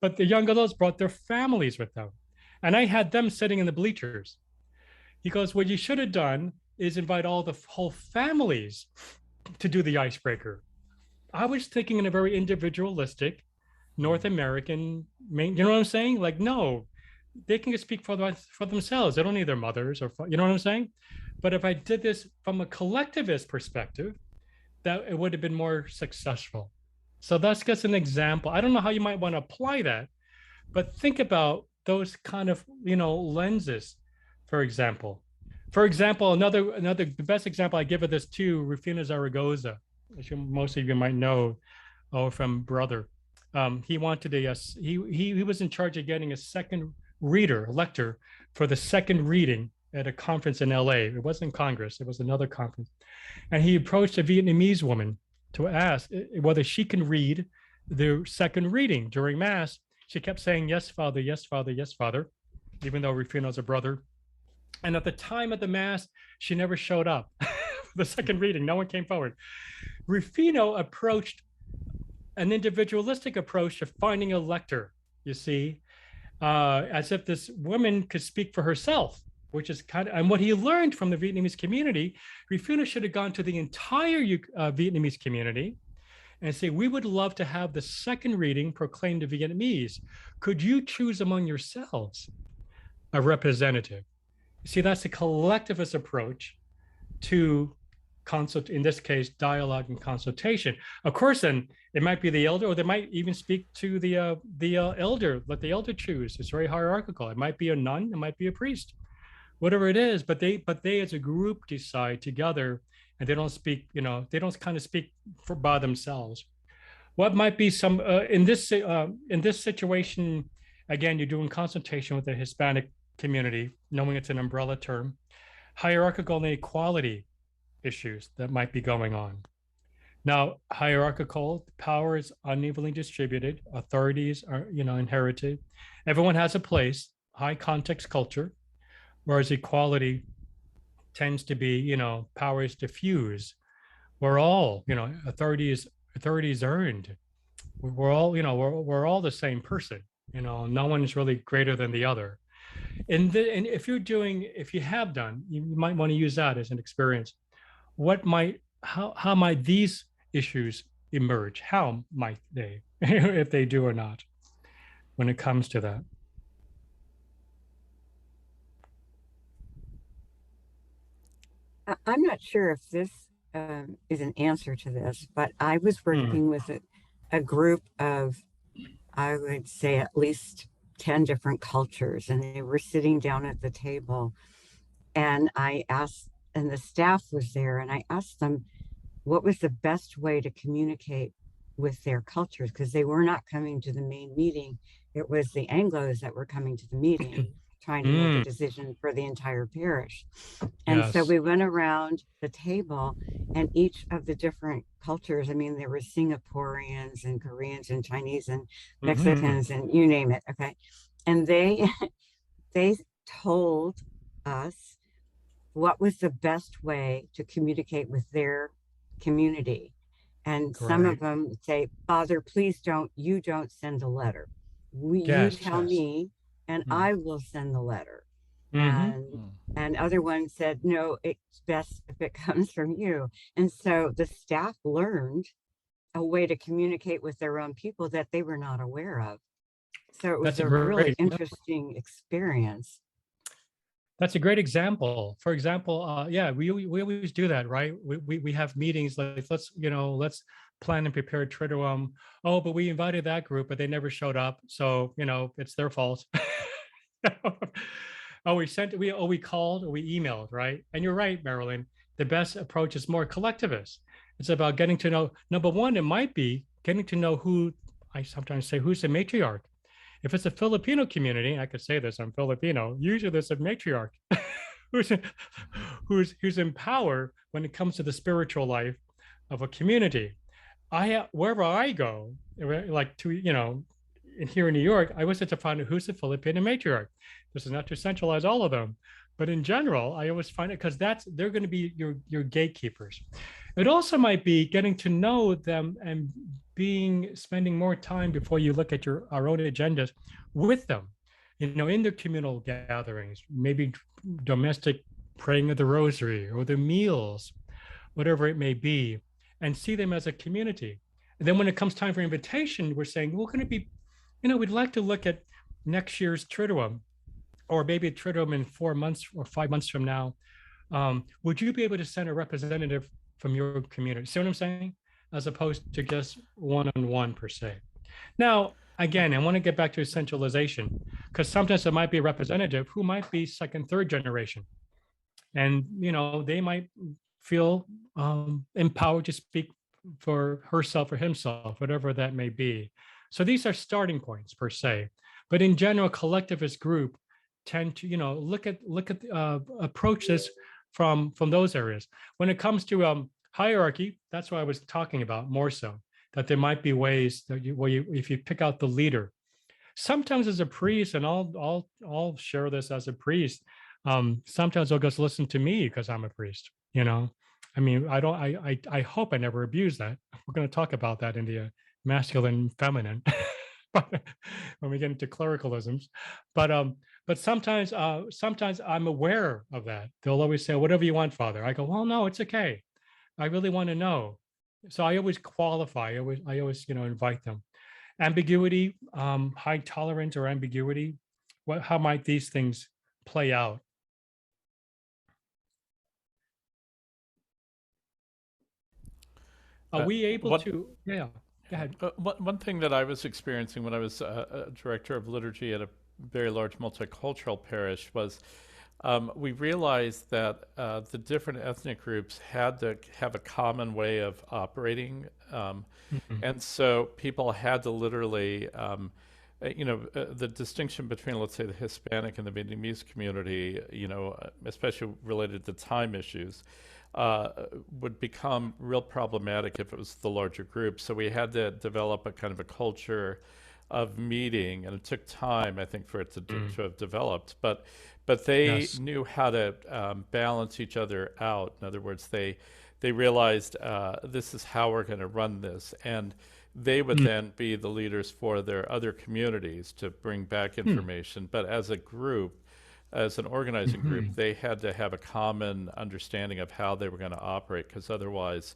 But the young adults brought their families with them. And I had them sitting in the bleachers. He goes, what you should have done is invite all the whole families to do the icebreaker. I was thinking in a very individualistic, North American, you know what I'm saying? Like, no, they can just speak for themselves. They don't need their mothers, or you know what I'm saying? But if I did this from a collectivist perspective, that it would have been more successful. So that's just an example. I don't know how you might want to apply that, but think about those kind of lenses. For example, the best example I give of this too, Rufino Zaragoza, which most of you might know, from Brother. He wanted he was in charge of getting a second lector for the second reading at a conference in LA. It wasn't Congress, it was another conference. And he approached a Vietnamese woman to ask whether she can read the second reading during Mass. She kept saying, yes, Father, yes, Father, yes, Father, even though Rufino's a brother. And at the time of the Mass, she never showed up for the second reading. No one came forward. Rufino approached an individualistic approach to finding a lector, you see, as if this woman could speak for herself, which is and what he learned from the Vietnamese community. Rufino should have gone to the entire Vietnamese community and say, we would love to have the second reading proclaimed to Vietnamese. Could you choose among yourselves a representative? See, that's a collectivist approach to in this case, dialogue and consultation. Of course, then it might be the elder, or they might even speak to the elder, let the elder choose. It's very hierarchical. It might be a nun, it might be a priest, whatever it is, but they as a group decide together, and they don't speak, they don't kind of speak by themselves. What might be some, in this situation, again, you're doing consultation with the Hispanic community, knowing it's an umbrella term, hierarchical inequality issues that might be going on. Now, hierarchical power is unevenly distributed. Authorities are, inherited. Everyone has a place, high context culture, whereas equality tends to be, power is diffuse. We're all, authority is earned. We're all, we're all the same person. No one is really greater than the other. And if you have done, you might want to use that as an experience. How might these issues emerge? How might they, if they do or not, when it comes to that? I'm not sure if this is an answer to this, but I was working with a group of, I would say, at least 10 different cultures, and they were sitting down at the table. And I asked, and the staff was there, and I asked them what was the best way to communicate with their cultures, because they were not coming to the main meeting. It was the Anglos that were coming to the meeting, trying to make a decision for the entire parish. And so we went around the table, and each of the different cultures, I mean, there were Singaporeans and Koreans and Chinese and Mexicans and you name it. Okay. And they told us what was the best way to communicate with their community. And some of them say, Father, please you don't send a letter. You tell me and I will send the letter. And other ones said, no, it's best if it comes from you. And so the staff learned a way to communicate with their own people that they were not aware of. So it was a really interesting experience. That's a great example. For example, yeah, we always do that, right? We have meetings like let's plan and prepare Triduum. Oh, but we invited that group, but they never showed up, so it's their fault. Oh, we called or we emailed, right? And you're right, Marilyn. The best approach is more collectivist. It's about getting to know. Number one, it might be getting to know who I sometimes say who's the matriarch. If it's a Filipino community, I could say this, I'm Filipino, usually there's a matriarch who's in power when it comes to the spiritual life of a community. Wherever I go, like here in New York, I always have to find out who's the Filipino matriarch. This is not to centralize all of them, but in general, I always find it because they're going to be your gatekeepers. It also might be getting to know them and spending more time before you look at our own agendas with them, in their communal gatherings, maybe domestic praying of the rosary or the meals, whatever it may be, and see them as a community. And then when it comes time for invitation, we're saying, we're going to be, we'd like to look at next year's Triduum, or maybe a Triduum in 4 months or 5 months from now. Would you be able to send a representative from your community? See what I'm saying? As opposed to just one-on-one per se. Now, again, I want to get back to essentialization, because sometimes there might be a representative who might be second, third generation. And, they might feel empowered to speak for herself or himself, whatever that may be. So these are starting points per se. But in general, collectivist group tend to, approach this from those areas. When it comes to hierarchy, that's what I was talking about more so, that there might be ways that if you pick out the leader, sometimes as a priest, and I'll share this as a priest, sometimes they'll just listen to me because I'm a priest, I mean, I hope I never abuse that. We're going to talk about that in the masculine, feminine, when we get into clericalisms, but sometimes I'm aware of that. They'll always say, whatever you want, Father. I go, well, no, it's okay. I really want to know. So I always qualify. I always invite them. Ambiguity, high tolerance or ambiguity. How might these things play out? Are we able to? Yeah, go ahead. One thing that I was experiencing when I was a director of liturgy at a very large multicultural parish was we realized that the different ethnic groups had to have a common way of operating. And so people had to literally, the distinction between, let's say, the Hispanic and the Vietnamese community, especially related to time issues, would become real problematic if it was the larger group. So we had to develop a kind of a culture of meeting, and it took time, I think, for it to have developed. But they knew how to balance each other out. In other words, they realized this is how we're going to run this, and they would then be the leaders for their other communities to bring back information. But as a group, as an organizing group, they had to have a common understanding of how they were going to operate, because otherwise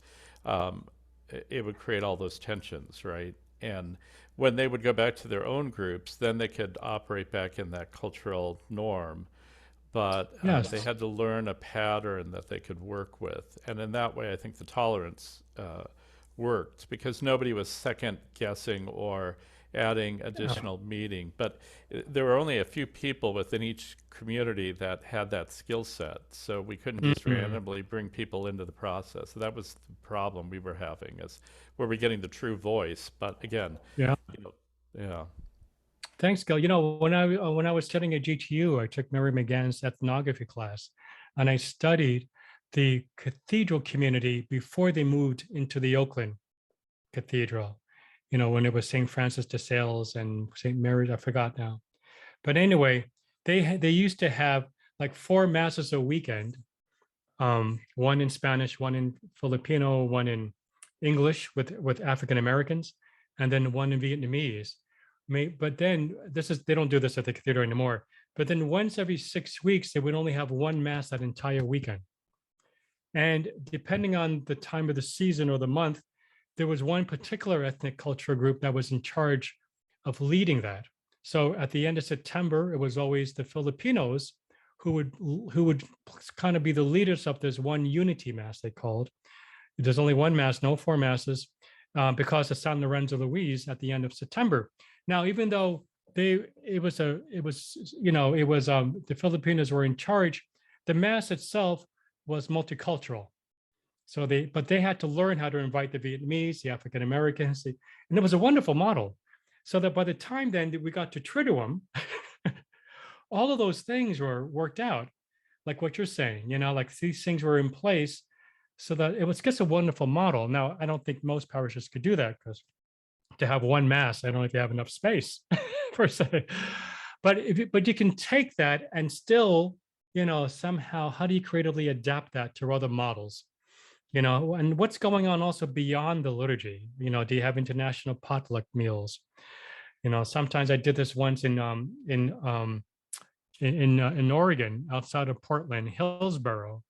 it would create all those tensions, right? And when they would go back to their own groups, then they could operate back in that cultural norm. but Yes. they had to learn a pattern that they could work with. And in that way, I think the tolerance worked, because nobody was second guessing or adding additional meaning. But there were only a few people within each community that had that skill set. So we couldn't just randomly bring people into the process. So that was the problem we were having, is were we getting the true voice? But again, Yeah. Yeah. Thanks, Gil. When I was studying at GTU, I took Mary McGann's ethnography class, and I studied the cathedral community before they moved into the Oakland Cathedral. When it was St. Francis de Sales and St. Mary's, I forgot now. But anyway, they used to have like 4 masses a weekend, one in Spanish, one in Filipino, one in English with African Americans, and then one in Vietnamese. But then they don't do this at the cathedral anymore. But then once every 6 weeks, they would only have one mass that entire weekend. And depending on the time of the season or the month, there was one particular ethnic cultural group that was in charge of leading that. So at the end of September, it was always the Filipinos who would kind of be the leaders of this one unity mass, they called. There's only one mass, no 4 masses, because of San Lorenzo Luis at the end of September. Now, even though the Filipinos were in charge, the mass itself was multicultural. So but they had to learn how to invite the Vietnamese, the African Americans, and it was a wonderful model. So that by the time then that we got to Triduum, all of those things were worked out, like what you're saying, like these things were in place, so that it was just a wonderful model. Now, I don't think most parishes could do that, because to have one mass, I don't know if you have enough space per se. But you can take that and still, somehow, how do you creatively adapt that to other models? And what's going on also beyond the liturgy? Do you have international potluck meals? Sometimes I did this once in Oregon, outside of Portland, Hillsboro.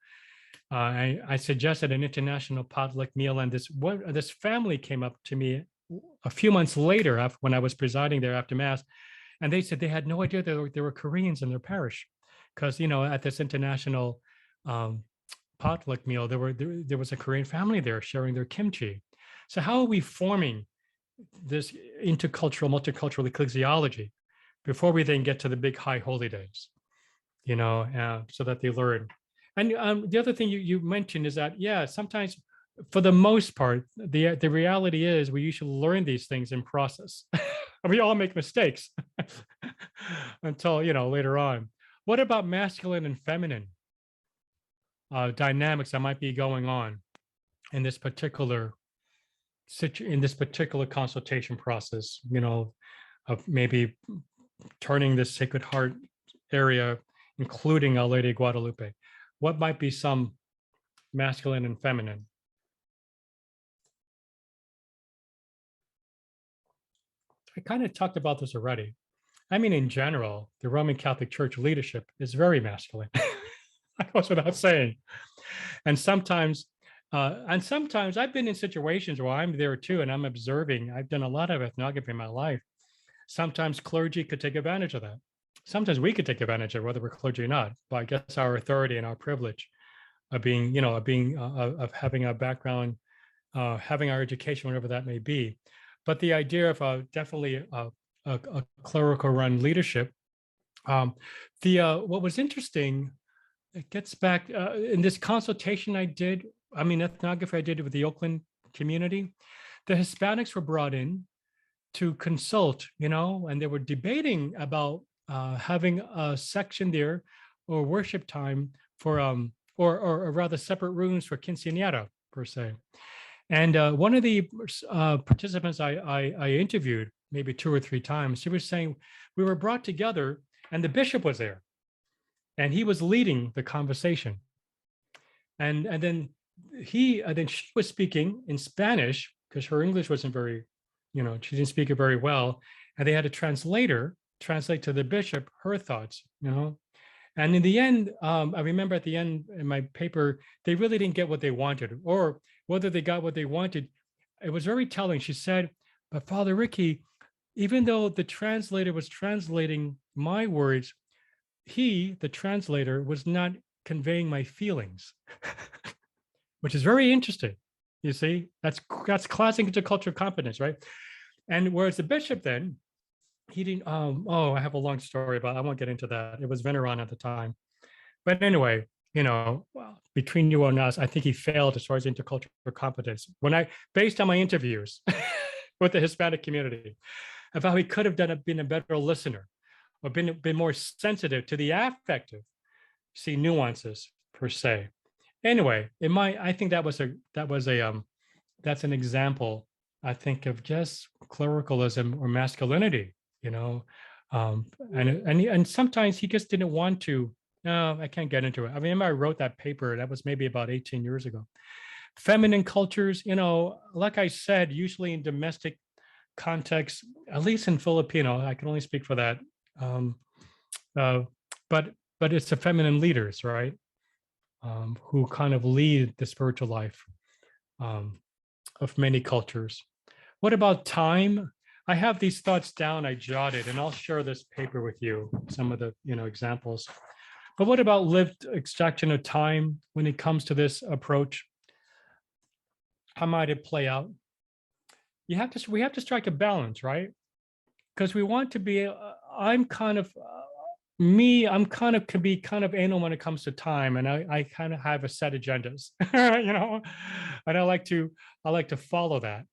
I suggested an international potluck meal, and this family came up to me a few months later, when I was presiding there after Mass, and they said they had no idea there were Koreans in their parish, because at this international potluck meal, there was a Korean family there sharing their kimchi. So how are we forming this intercultural, multicultural ecclesiology before we then get to the big high holy days, so that they learn? And the other thing you mentioned is that, sometimes, for the most part, the reality is we usually learn these things in process. We all make mistakes until, later on. What about masculine and feminine dynamics that might be going on in this particular consultation process, of maybe turning the Sacred Heart area, including Our Lady of Guadalupe? What might be some masculine and feminine? I kind of talked about this already. I mean, in general, the Roman Catholic Church leadership is very masculine. That goes without saying. And sometimes I've been in situations where I'm there too, and I'm observing. I've done a lot of ethnography in my life. Sometimes clergy could take advantage of that. Sometimes we could take advantage of it, whether we're clergy or not. But I guess our authority and our privilege of being, of having a background, having our education, whatever that may be. But the idea of definitely a clerical run leadership. What was interesting, it gets back in this consultation ethnography I did with the Oakland community, the Hispanics were brought in to consult, and they were debating about having a section there or worship time for, or rather separate rooms for quinceañera per se. And one of the participants I interviewed maybe 2 or 3 times, she was saying, we were brought together and the bishop was there and he was leading the conversation. And then she was speaking in Spanish because her English wasn't very, she didn't speak it very well. And they had a translator translate to the bishop her thoughts, And in the end, I remember at the end in my paper, they really didn't get what they wanted, or whether they got what they wanted. It was very telling. She said, but Father Ricky, even though the translator was translating my words, he, the translator, was not conveying my feelings, which is very interesting. You see, that's classic intercultural competence, right? And whereas the bishop then, he didn't, oh, I have a long story about, I won't get into that. It was Veneron at the time. But anyway, well, between you and us, I think he failed as far as intercultural competence. Based on my interviews with the Hispanic community, of how he could have been a better listener, or been more sensitive to the affective, nuances per se. Anyway, I think that's an example, I think, of just clericalism or masculinity, and sometimes he just didn't want to. No, I can't get into it. I mean, I wrote that paper, that was maybe about 18 years ago. Feminine cultures, like I said, usually in domestic context, at least in Filipino, I can only speak for that. But it's the feminine leaders, right? Who kind of lead the spiritual life of many cultures. What about time? I have these thoughts down, I jotted, and I'll share this paper with you, some of the examples. But what about lived extraction of time when it comes to this approach? How might it play out? We have to strike a balance, right? Because we want to be, I'm kind of can be kind of anal when it comes to time, and I kind of have a set agendas, and I like to follow that,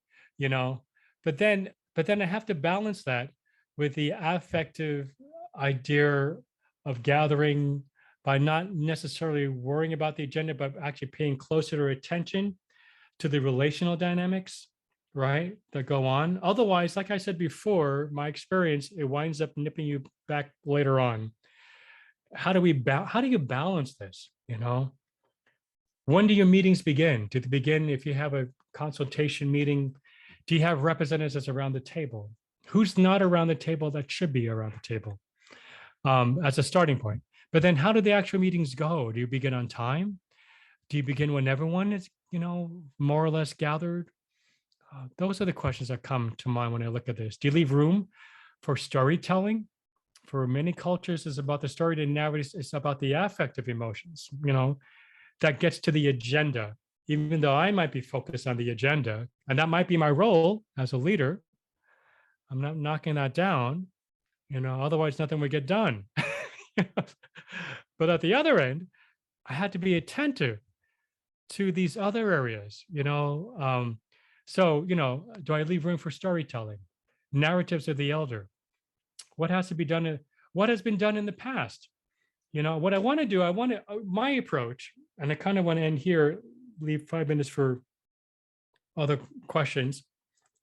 but then I have to balance that with the affective idea of gathering by not necessarily worrying about the agenda, but actually paying closer attention to the relational dynamics, right, that go on. Otherwise, like I said before, my experience, it winds up nipping you back later on. How do you balance this? When do your meetings begin? Do they begin if you have a consultation meeting? Do you have representatives around the table? Who's not around the table that should be around the table as a starting point? But then how do the actual meetings go? Do you begin on time? Do you begin when everyone is, more or less gathered? Those are the questions that come to mind when I look at this. Do you leave room for storytelling? For many cultures, it's about the story, the narrative, it's about the affective emotions, that gets to the agenda, even though I might be focused on the agenda, and that might be my role as a leader. I'm not knocking that down, otherwise nothing would get done. But at the other end, I had to be attentive to these other areas, so, do I leave room for storytelling, narratives of the elder? What has to be done? What has been done in the past? What I want to do, my approach, and I kind of want to end here, leave 5 minutes for other questions,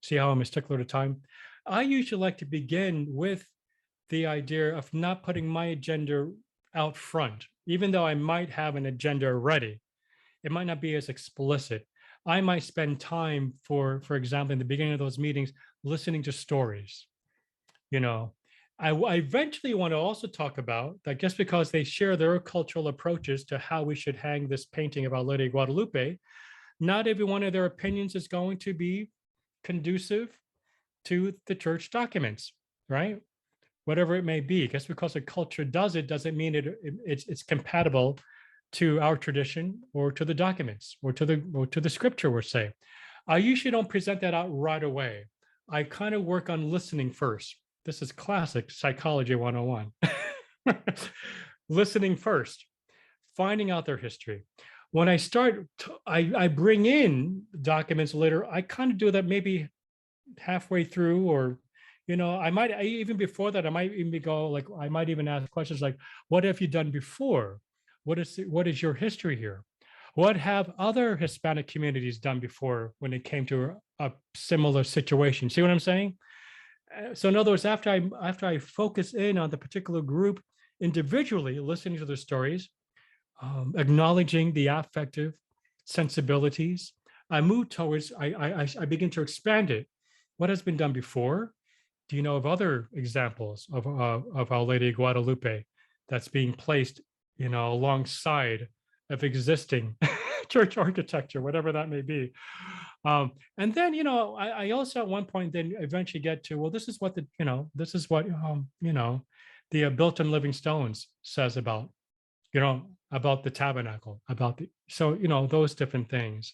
see how I'm a stickler to time. I usually like to begin with the idea of not putting my agenda out front, even though I might have an agenda already. It might not be as explicit. I might spend time, for example, in the beginning of those meetings, listening to stories. I eventually want to also talk about that, just because they share their cultural approaches to how we should hang this painting of Our Lady of Guadalupe, not every one of their opinions is going to be conducive to the church documents, right? Whatever it may be. Just because a culture does it doesn't mean it's compatible to our tradition or to the documents or to the scripture, we're saying. I usually don't present that out right away. I kind of work on listening first. This is classic psychology 101. Listening first, finding out their history. When I start, I bring in documents later. I kind of do that maybe halfway through, or, even before that, I might even go I might even ask questions like, what have you done before? What is your history here? What have other Hispanic communities done before when it came to a similar situation? See what I'm saying? So in other words, after I focus in on the particular group individually, listening to their stories, acknowledging the affective sensibilities, I move towards, I begin to expand it. What has been done before? Do you know of other examples of Our Lady of Guadalupe that's being placed, alongside of existing church architecture, whatever that may be? And then, I also at one point then eventually get to, well, this is what the Built-in Living Stones says about, about the tabernacle, so, those different things.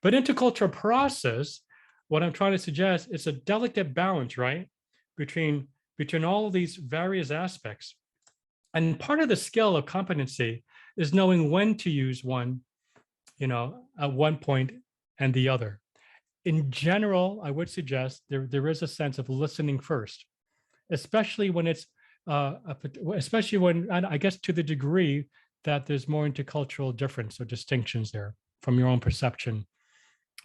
But intercultural process, what I'm trying to suggest, is a delicate balance, right? Between all of these various aspects. And part of the skill of competency is knowing when to use one, at one point and the other. In general, I would suggest there is a sense of listening first, especially when it's, especially when, I guess, to the degree that there's more intercultural difference or distinctions there from your own perception,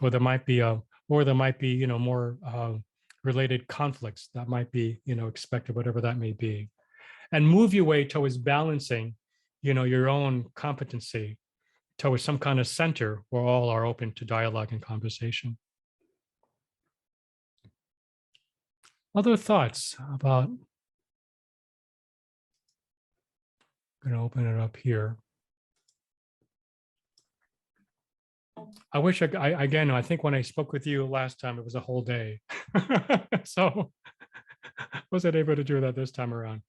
or there might be more related conflicts that might be, expected, whatever that may be, and move your way towards balancing, your own competency towards some kind of center where all are open to dialogue and conversation. Other thoughts about, I'm going to open it up here. I wish again, I think when I spoke with you last time, it was a whole day. So wasn't able to do that this time around.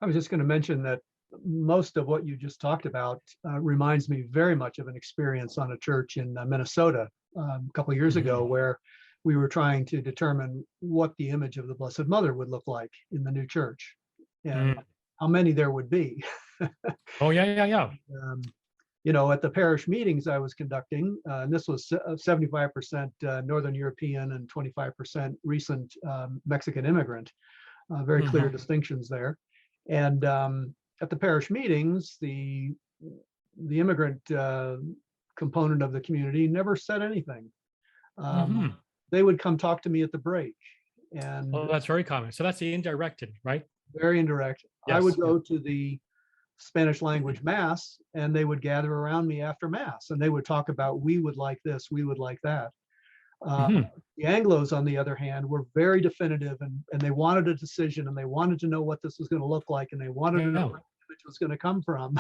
I was just going to mention that most of what you just talked about reminds me very much of an experience on a church in Minnesota a couple of years ago, where we were trying to determine what the image of the Blessed Mother would look like in the new church and how many there would be. Oh, yeah. At the parish meetings I was conducting, and this was 75% Northern European and 25% recent Mexican immigrant, very clear distinctions there. And at the parish meetings, the immigrant component of the community never said anything. They would come talk to me at the break. And that's very common. So that's the indirected, right? Very indirect. Yes. I would go to the Spanish language mass, and they would gather around me after mass, and they would talk about, we would like this, we would like that. The Anglos, on the other hand, were very definitive, and they wanted a decision, and they wanted to know what this was going to look like, and they wanted to know where the image was going to come from.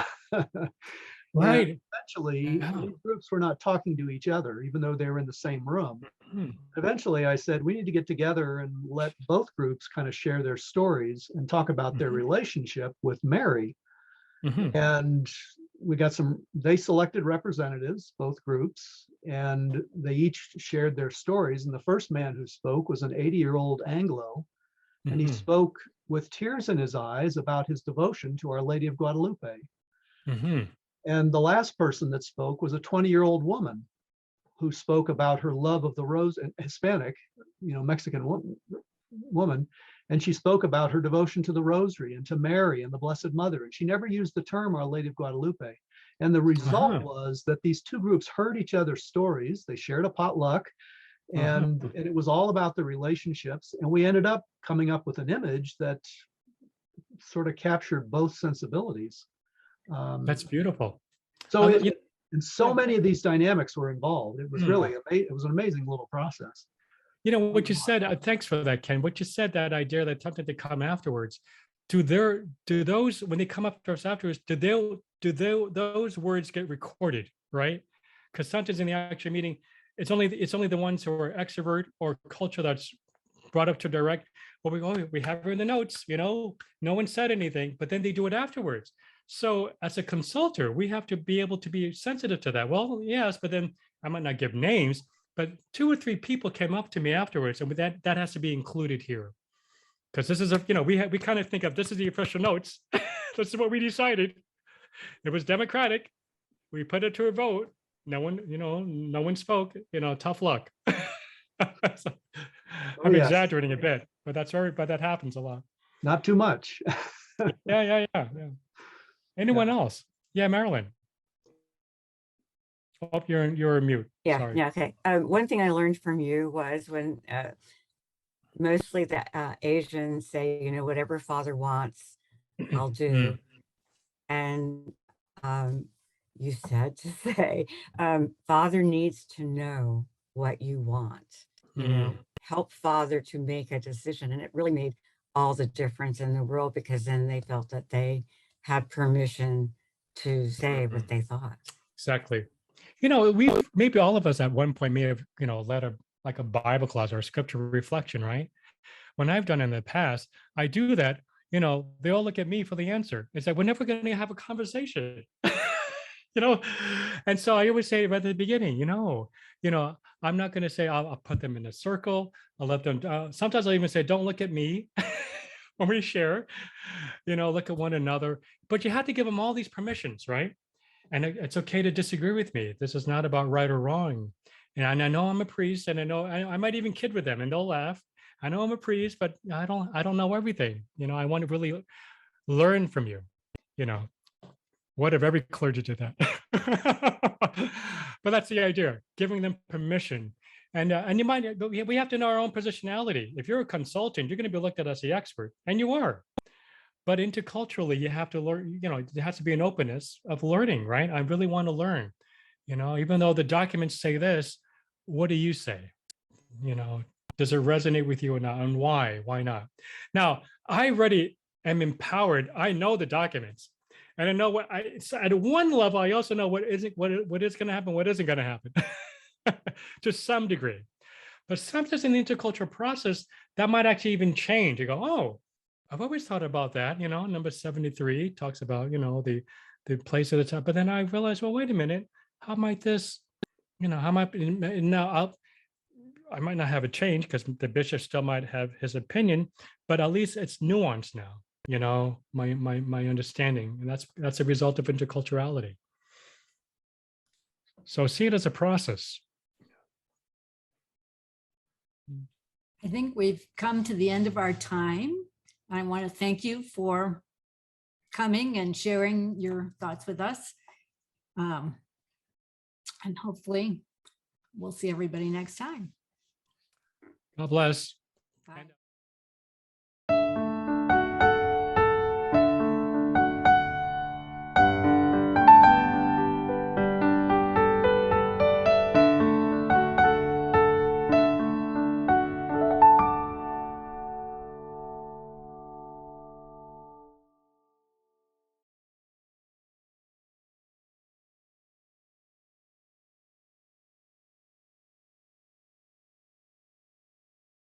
Right. And eventually, these groups were not talking to each other, even though they were in the same room. Eventually, I said, we need to get together and let both groups kind of share their stories and talk about their relationship with Mary. And we got they selected representatives, both groups, and they each shared their stories. And the first man who spoke was an 80-year-old Anglo, and he spoke with tears in his eyes about his devotion to Our Lady of Guadalupe. And the last person that spoke was a 20-year-old woman who spoke about her love of the rose, Hispanic, Mexican woman. And she spoke about her devotion to the Rosary and to Mary and the Blessed Mother. And she never used the term Our Lady of Guadalupe. And the result was that these two groups heard each other's stories. They shared a potluck, and it was all about the relationships. And we ended up coming up with an image that sort of captured both sensibilities. That's beautiful. So and so many of these dynamics were involved. It was really it was an amazing little process. What you said, thanks for that, Ken. What you said, that idea that something to come afterwards, do those, when they come up to us afterwards, do those words get recorded, right? Because sometimes in the actual meeting, it's only the ones who are extrovert or culture that's brought up to direct. Well, we have her in the notes, no one said anything, but then they do it afterwards. So as a consultant, we have to be able to be sensitive to that. Well, yes, but then I might not give names, but 2 or 3 people came up to me afterwards, and that has to be included here, because this is we kind of think of this is the official notes. This is what we decided. It was democratic. We put it to a vote. No one spoke. Tough luck. So, I'm exaggerating a bit, but that happens a lot. Not too much. Yeah. Anyone else? Yeah, Marilyn. Oh, you're mute. Yeah. Sorry. Yeah. Okay. One thing I learned from you was when mostly the Asians say, whatever Father wants, I'll do. And you said to say, Father needs to know what you want. Help Father to make a decision. And it really made all the difference in the world, because then they felt that they had permission to say what they thought. Exactly. Maybe all of us at one point may have, led a Bible class or a scripture reflection, right? When I've done in the past, I do that, you know, they all look at me for the answer. It's like, we're never going to have a conversation, you know? And so I always say right at the beginning, I'm not going to say, I'll put them in a circle. I'll let them, sometimes I'll even say, don't look at me when we share, look at one another, but you have to give them all these permissions, right? And it's okay to disagree with me. This is not about right or wrong. And I know I'm a priest, and I know I might even kid with them, and they'll laugh. I know I'm a priest, but I don't know everything. I want to really learn from you. What if every clergy did that? But that's the idea, giving them permission. And you might, but we have to know our own positionality. If you're a consultant, you're going to be looked at as the expert, and you are. But interculturally, you have to learn, there has to be an openness of learning, right? I really want to learn, even though the documents say this, what do you say? Does it resonate with you or not? And why? Why not? Now, I already am empowered. I know the documents. And I know what at one level, I also know what is going to happen, what isn't going to happen to some degree. But sometimes in the intercultural process, that might actually even change. You go, oh, I've always thought about that. Number 73 talks about, the place at the top. But then I realized, well, wait a minute, how might this, how might now I might not have a change because the bishop still might have his opinion, but at least it's nuanced now, my understanding. And that's a result of interculturality. So see it as a process. I think we've come to the end of our time. I want to thank you for coming and sharing your thoughts with us. And hopefully we'll see everybody next time. God bless. Bye.